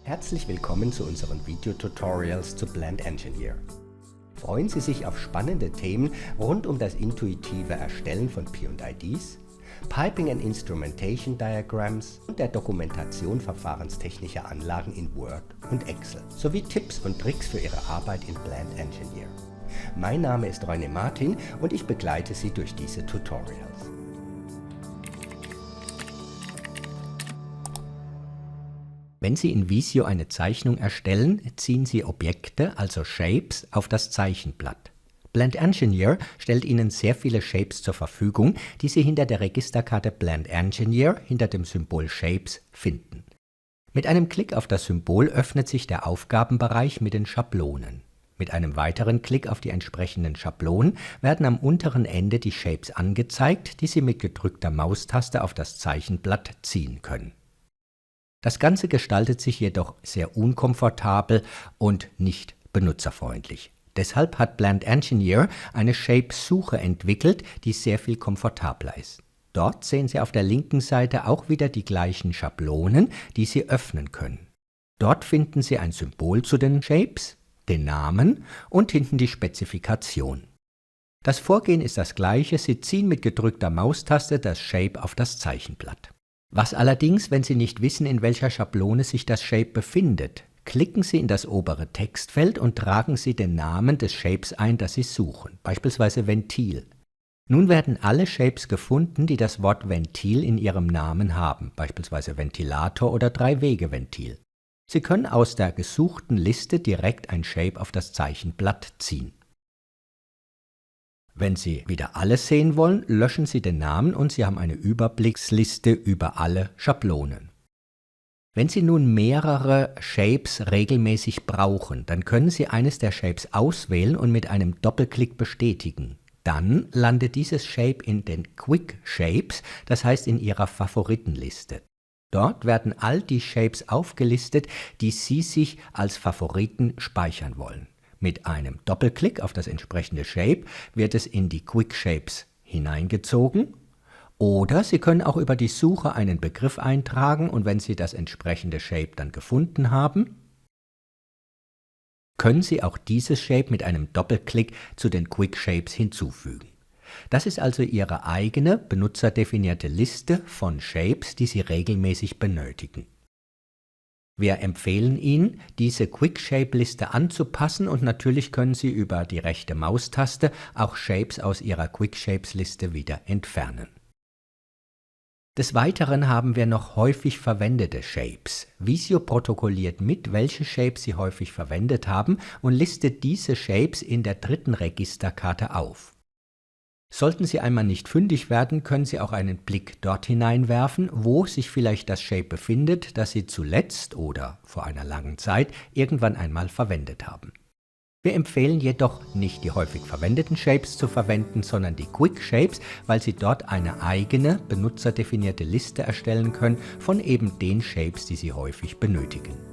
Herzlich willkommen zu unseren Videotutorials zu Blend Engineer. Freuen Sie sich auf spannende Themen rund um das intuitive Erstellen von P&IDs, Piping and Instrumentation Diagrams und der Dokumentation verfahrenstechnischer Anlagen in Word und Excel, sowie Tipps und Tricks für Ihre Arbeit in Blend Engineer. Mein Name ist René Martin und ich begleite Sie durch diese Tutorials. Wenn Sie in Visio eine Zeichnung erstellen, ziehen Sie Objekte, also Shapes, auf das Zeichenblatt. Blend Engineer stellt Ihnen sehr viele Shapes zur Verfügung, die Sie hinter der Registerkarte Blend Engineer hinter dem Symbol Shapes finden. Mit einem Klick auf das Symbol öffnet sich der Aufgabenbereich mit den Schablonen. Mit einem weiteren Klick auf die entsprechenden Schablonen werden am unteren Ende die Shapes angezeigt, die Sie mit gedrückter Maustaste auf das Zeichenblatt ziehen können. Das Ganze gestaltet sich jedoch sehr unkomfortabel und nicht benutzerfreundlich. Deshalb hat Blend Engineer eine Shape-Suche entwickelt, die sehr viel komfortabler ist. Dort sehen Sie auf der linken Seite auch wieder die gleichen Schablonen, die Sie öffnen können. Dort finden Sie ein Symbol zu den Shapes, den Namen und hinten die Spezifikation. Das Vorgehen ist das gleiche, Sie ziehen mit gedrückter Maustaste das Shape auf das Zeichenblatt. Was allerdings, wenn Sie nicht wissen, in welcher Schablone sich das Shape befindet, klicken Sie in das obere Textfeld und tragen Sie den Namen des Shapes ein, das Sie suchen, beispielsweise Ventil. Nun werden alle Shapes gefunden, die das Wort Ventil in ihrem Namen haben, beispielsweise Ventilator oder Drei-Wege-Ventil. Sie können aus der gesuchten Liste direkt ein Shape auf das Zeichenblatt ziehen. Wenn Sie wieder alles sehen wollen, löschen Sie den Namen und Sie haben eine Überblicksliste über alle Schablonen. Wenn Sie nun mehrere Shapes regelmäßig brauchen, dann können Sie eines der Shapes auswählen und mit einem Doppelklick bestätigen. Dann landet dieses Shape in den Quick Shapes, das heißt in Ihrer Favoritenliste. Dort werden all die Shapes aufgelistet, die Sie sich als Favoriten speichern wollen. Mit einem Doppelklick auf das entsprechende Shape wird es in die Quick Shapes hineingezogen, oder Sie können auch über die Suche einen Begriff eintragen und wenn Sie das entsprechende Shape dann gefunden haben, können Sie auch dieses Shape mit einem Doppelklick zu den Quick Shapes hinzufügen. Das ist also Ihre eigene benutzerdefinierte Liste von Shapes, die Sie regelmäßig benötigen. Wir empfehlen Ihnen, diese Quick-Shape-Liste anzupassen und natürlich können Sie über die rechte Maustaste auch Shapes aus Ihrer Quick-Shapes-Liste wieder entfernen. Des Weiteren haben wir noch häufig verwendete Shapes. Visio protokolliert mit, welche Shapes Sie häufig verwendet haben und listet diese Shapes in der dritten Registerkarte auf. Sollten Sie einmal nicht fündig werden, können Sie auch einen Blick dort hineinwerfen, wo sich vielleicht das Shape befindet, das Sie zuletzt oder vor einer langen Zeit irgendwann einmal verwendet haben. Wir empfehlen jedoch nicht die häufig verwendeten Shapes zu verwenden, sondern die Quick Shapes, weil Sie dort eine eigene, benutzerdefinierte Liste erstellen können von eben den Shapes, die Sie häufig benötigen.